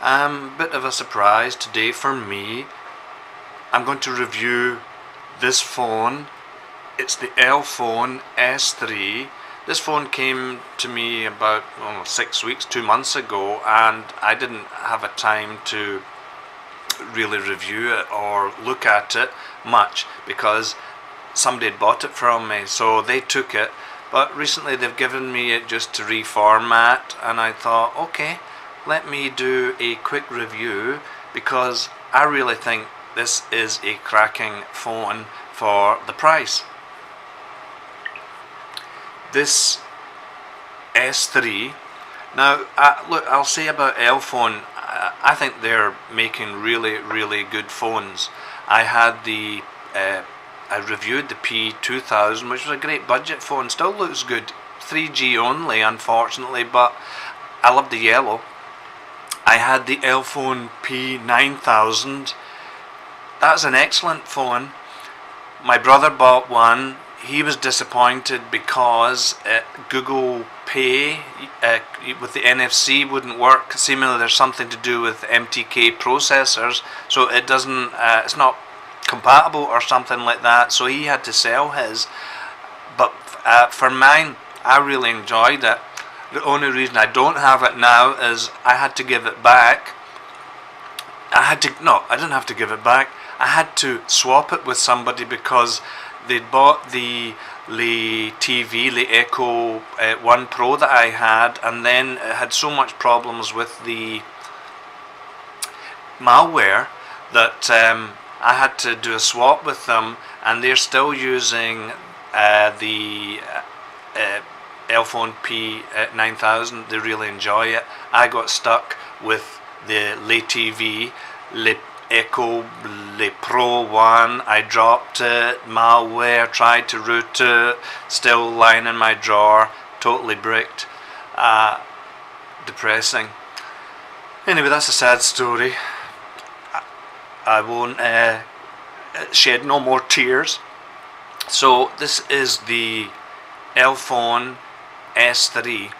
Bit of a surprise today for me. I'm going to review this phone. It's the Elephone S3. This phone came to me about 6 weeks, 2 months ago, and I didn't have a time to really review it or look at it much because somebody had bought it from me, so they took it. But recently they've given me it just to reformat, and I thought, okay, let me do a quick review because I really think this is a cracking phone for the price. This S3, now look, I'll say about Elephone, I think they're making really good phones. I reviewed the P2000, which was a great budget phone. Still looks good, 3G only unfortunately, but I love the yellow. I had the Elephone P9000. That's an excellent phone. My brother bought one. He was disappointed because Google Pay with the NFC wouldn't work. Seemingly there's something to do with MTK processors, so it doesn't. It's not compatible or something like that. So he had to sell his. But for mine, I really enjoyed it. The only reason I don't have it now is I had to give it back. I didn't have to give it back. I had to swap it with somebody because they'd bought the TV, the Echo 1 Pro that I had, and then it had so much problems with the malware that I had to do a swap with them, and they're still using the Elephone P9000. They really enjoy it. I got stuck with the TV, Echo Pro 1. I dropped it, malware, tried to root it, still lying in my drawer, totally bricked. Depressing. Anyway, that's a sad story. I won't shed no more tears. So this is the Elephone S3.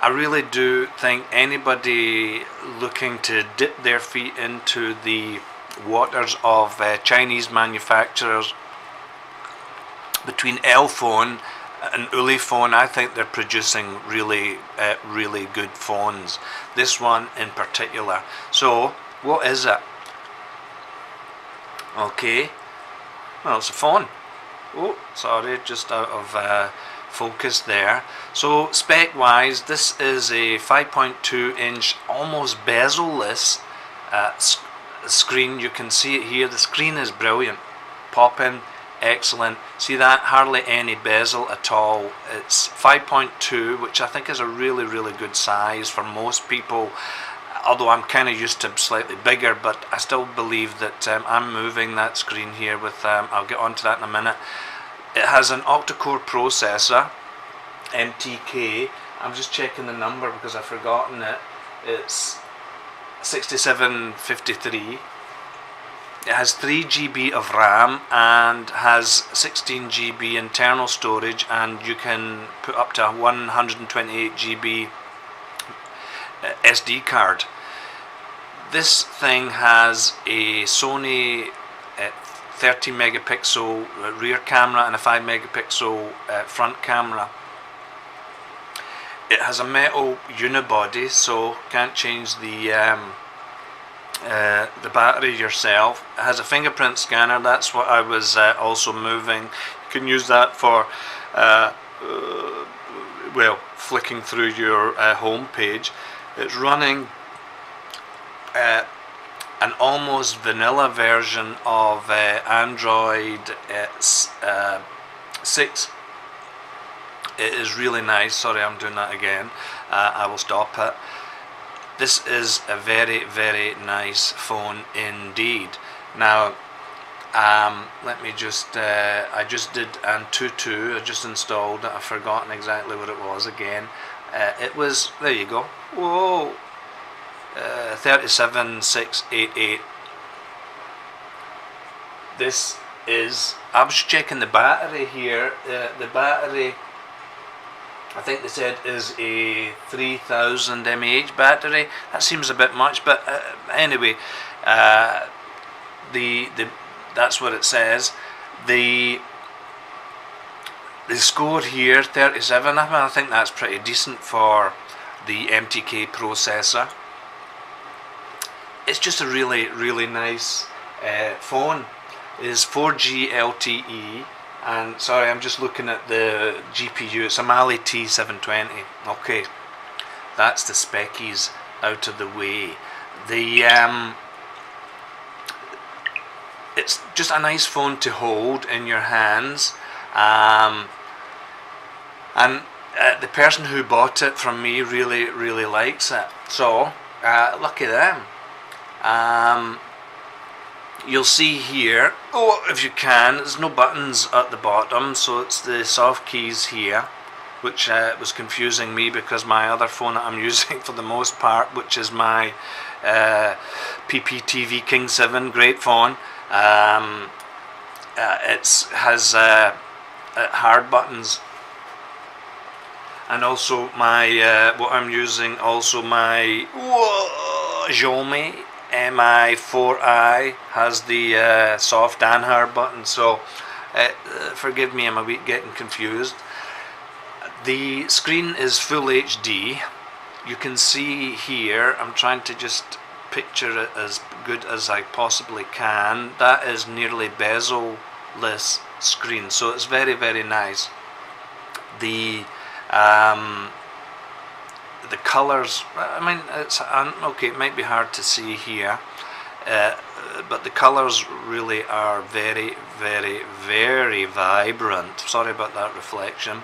I really do think anybody looking to dip their feet into the waters of Chinese manufacturers, between Elephone and Elephone, I think they're producing really good phones. This one in particular. So what is it? Okay, well, it's a phone. Oh, sorry, just out of focus there. So spec wise, this is a 5.2 inch almost bezel-less screen. You can see it here. The screen is brilliant, popping, excellent. See that? Hardly any bezel at all. It's 5.2, which I think is a really good size for most people, although I'm kind of used to slightly bigger, but I still believe that I'm moving that screen here with, I'll get onto that in a minute. It has an octa-core processor, MTK. I'm just checking the number because I've forgotten it. It's 6753. It has 3 GB of RAM and has 16 GB internal storage, and you can put up to 128 GB SD card. This thing has a Sony 30 megapixel rear camera and a 5 megapixel front camera. It has a metal unibody, so can't change the battery yourself. It has a fingerprint scanner. That's what I was also moving. You can use that for well, flicking through your home page. It's running an almost vanilla version of Android 6. It is really nice. Sorry, I'm doing that again. I will stop it. This is a very nice phone indeed. Now, let me just, I just did Antutu. I just installed it. I've forgotten exactly what it was again. It was, there you go. Whoa. 37688. This is, I was checking the battery here. The battery I think they said is a 3000 mAh battery. That seems a bit much, but anyway, that's what it says. The score here, 37. I think that's pretty decent for the MTK processor. It's just a really nice phone. It is 4G LTE, and sorry, I'm just looking at the GPU. It's a Mali T720. Okay, that's the speckies out of the way. It's just a nice phone to hold in your hands, and the person who bought it from me really likes it. So lucky them. You'll see here, if you can, there's no buttons at the bottom, so it's the soft keys here, which was confusing me because my other phone that I'm using for the most part, which is my PPTV King 7, great phone, it has hard buttons. And also my what I'm using, also my Xiaomi Mi 4i has the soft and hard button. So forgive me, I'm a bit getting confused. The screen is full HD. You can see here, I'm trying to just picture it as good as I possibly can. That is nearly bezel-less screen, so it's very nice. The colors, I mean, it's okay, it might be hard to see here, but the colors really are very vibrant. Sorry about that reflection.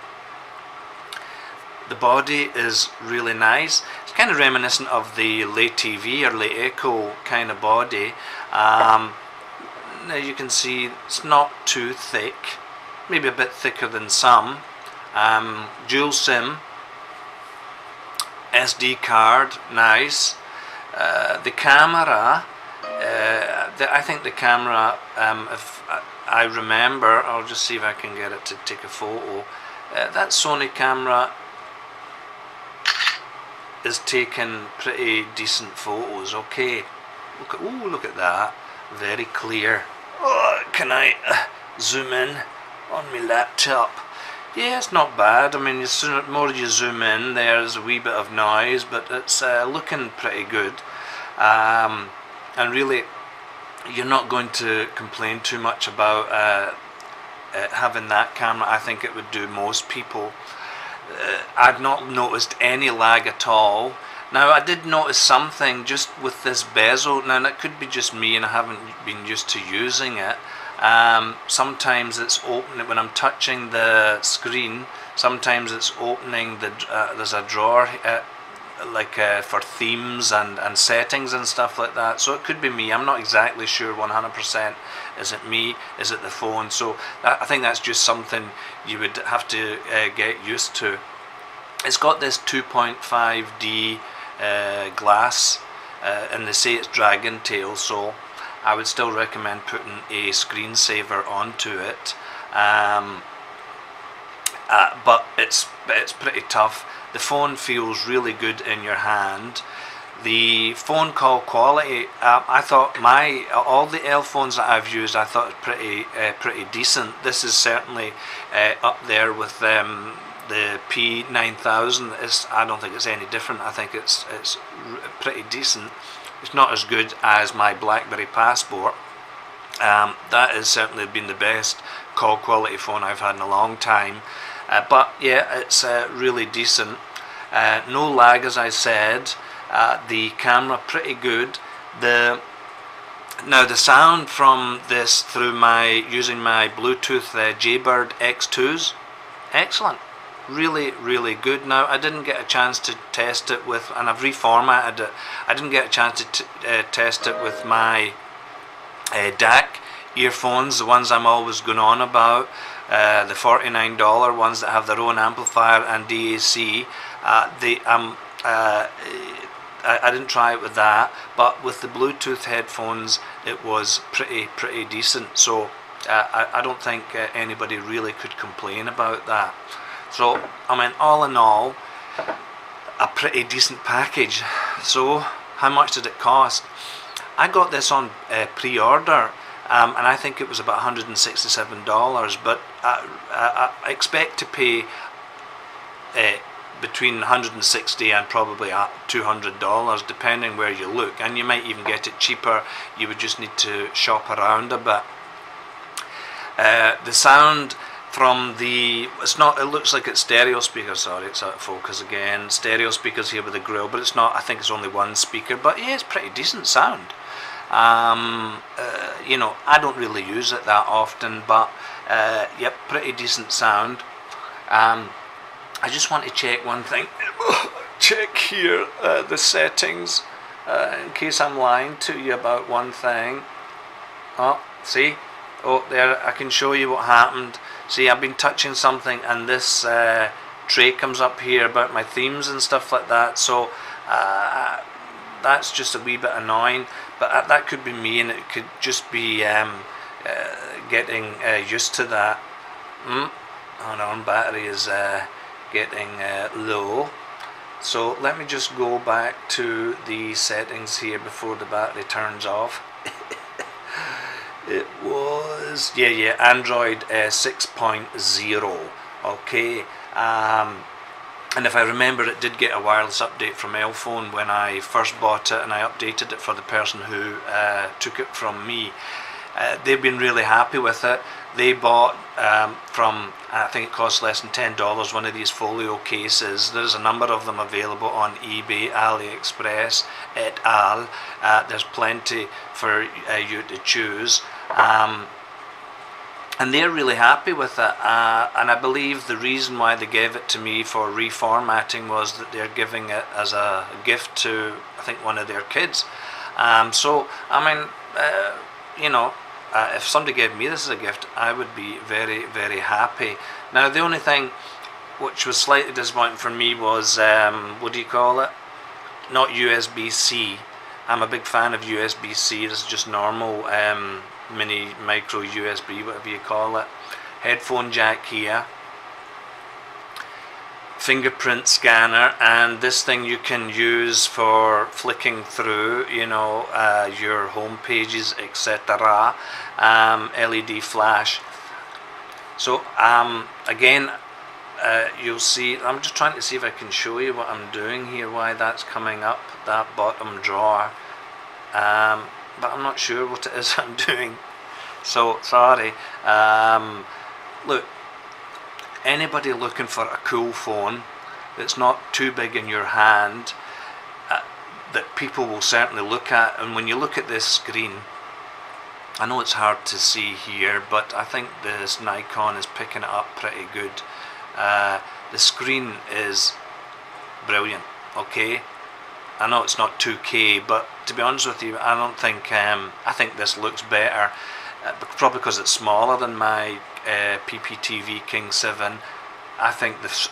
The body is really nice. It's kind of reminiscent of the Le TV or Le Echo kind of body. Now you can see it's not too thick, maybe a bit thicker than some. Dual SIM, SD card, nice. The camera, I think the camera, if I remember, I'll just see if I can get it to take a photo. That Sony camera is taking pretty decent photos. Okay, look at that, very clear. Can I zoom in on my laptop? Yeah, it's not bad. I mean, the more you zoom in, there's a wee bit of noise, but it's looking pretty good. And really, you're not going to complain too much about having that camera. I think it would do most people. I've not noticed any lag at all. Now, I did notice something just with this bezel. Now, that could be just me and I haven't been used to using it. Sometimes it's opening when I'm touching the screen. Sometimes it's opening there's a drawer for themes and settings and stuff like that. So it could be me. I'm not exactly sure 100%. Is it me? Is it the phone? So I think that's just something you would have to get used to. It's got this 2.5D glass, and they say it's dragon tail, so I would still recommend putting a screensaver onto it. But it's pretty tough. The phone feels really good in your hand. The phone call quality, I thought all the L phones that I've used, I thought pretty decent. This is certainly up there with the P9000. I don't think it's any different. I think it's pretty decent. It's not as good as my BlackBerry Passport. That has certainly been the best call quality phone I've had in a long time. But yeah, it's really decent. No lag, as I said. The camera pretty good. Now the sound from this through using my Bluetooth Jaybird X2s, excellent. Really good. Now I didn't get a chance to test it with, and I've reformatted it. I didn't get a chance to test it with my DAC earphones, the ones I'm always going on about, the $49 ones that have their own amplifier and DAC. I didn't try it with that, but with the Bluetooth headphones it was pretty decent. So I don't think anybody really could complain about that. So I mean, all in all, a pretty decent package. So how much did it cost? I got this on pre-order, and I think it was about $167, but I expect to pay between $160 and probably $200 depending where you look, and you might even get it cheaper. You would just need to shop around a bit. The sound from the, it looks like it's stereo speakers, sorry, it's out of focus again, stereo speakers here with the grill, but it's not. I think it's only one speaker, but yeah, it's pretty decent sound. You know, I don't really use it that often, but yep, pretty decent sound. I just want to check one thing. Check here the settings in case I'm lying to you about one thing. Oh, see? Oh, there, I can show you what happened. See, I've been touching something and this tray comes up here about my themes and stuff like that, so that's just a wee bit annoying, but that could be me, and it could just be getting used to that. Hold on, battery is getting low, so let me just go back to the settings here before the battery turns off. It was, yeah, Android 6.0, okay, and if I remember, it did get a wireless update from Elephone when I first bought it, and I updated it for the person who took it from me. They've been really happy with it. They bought from, I think it cost less than $10, one of these folio cases. There's a number of them available on eBay, AliExpress, et al. There's plenty for you to choose. And they're really happy with it, and I believe the reason why they gave it to me for reformatting was that they're giving it as a gift to, I think, one of their kids. So I mean, you know, if somebody gave me this as a gift, I would be very, very happy. Now the only thing which was slightly disappointing for me was, what do you call it? Not USB-C. I'm a big fan of USB-C. This is just normal mini micro USB, whatever you call it. Headphone jack here, fingerprint scanner, and this thing you can use for flicking through, you know, your home pages, etc. LED flash. So again, you'll see, I'm just trying to see if I can show you what I'm doing here, why that's coming up, that bottom drawer, but I'm not sure what it is I'm doing, so sorry. Look, anybody looking for a cool phone that's not too big in your hand, that people will certainly look at, and when you look at this screen, I know it's hard to see here, but I think this Nikon is picking it up pretty good. The screen is brilliant, okay? I know it's not 2K, but to be honest with you, I don't think, I think this looks better, probably because it's smaller than my PPTV King 7. I think this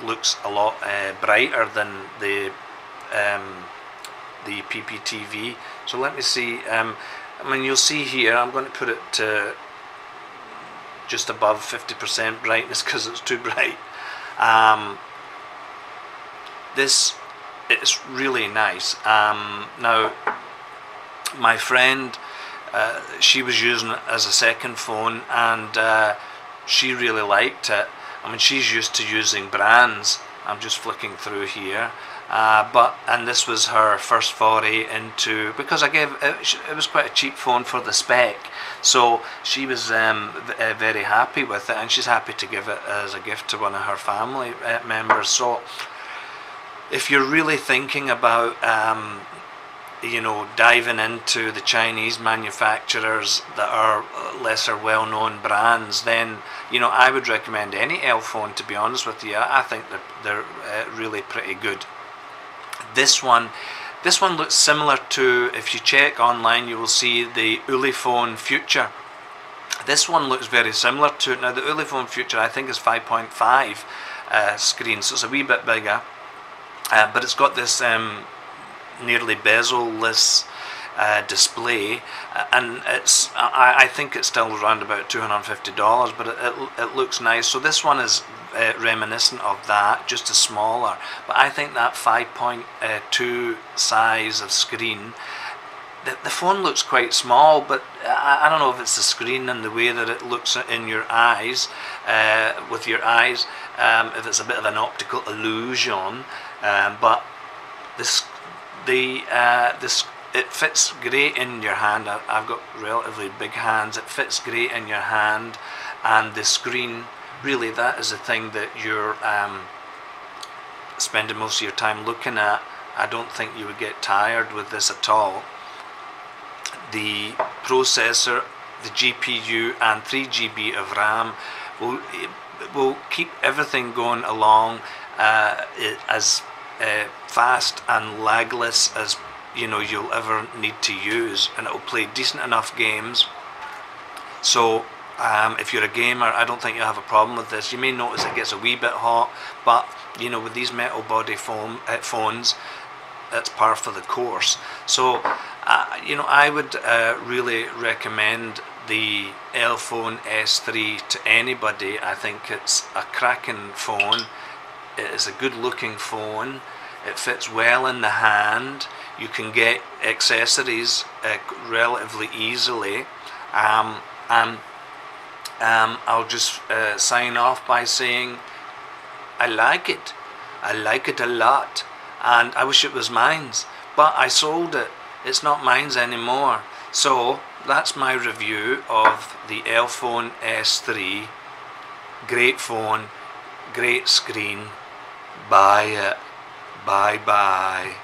looks a lot brighter than the PPTV. So let me see. I mean, you'll see here, I'm going to put it to just above 50% brightness because it's too bright. This is really nice. Now, my friend, she was using it as a second phone, and she really liked it. I mean, she's used to using brands. I'm just flicking through here. And this was her first foray into, because I gave it was quite a cheap phone for the spec, so she was very happy with it, and she's happy to give it as a gift to one of her family members. So if you're really thinking about you know, diving into the Chinese manufacturers that are lesser well-known brands, then, you know, I would recommend any Elephone, to be honest with you. I think they're really pretty good. This one looks similar to, if you check online, you will see the Elephone Future. This one looks very similar to it. Now the Elephone Future, I think, is 5.5 screen, so it's a wee bit bigger, but it's got this nearly bezel-less display, and I think it's still around about $250, but it looks nice. So this one is reminiscent of that, just a smaller. But I think that 5.2 size of screen, the phone looks quite small, but I don't know if it's the screen and the way that it looks in your eyes, with your eyes, if it's a bit of an optical illusion, but it fits great in your hand. I've got relatively big hands. It fits great in your hand, and the screen, really, that is the thing that you're spending most of your time looking at. I don't think you would get tired with this at all. The processor, the GPU, and 3 GB of RAM will keep everything going along as fast and lagless as you'll ever need to use, and it will play decent enough games. So if you're a gamer, I don't think you'll have a problem with this. You may notice it gets a wee bit hot, but with these metal body phones, it's par for the course. So I would really recommend the Elephone S3 to anybody. I think it's a cracking phone. It is a good looking phone. It fits well in the hand. You can get accessories relatively easily. I'll just sign off by saying I like it. I like it a lot, and I wish it was mine's, but I sold it. It's not mine's anymore. So that's my review of the Elephone S3. Great phone, great screen. Buy it. Bye bye.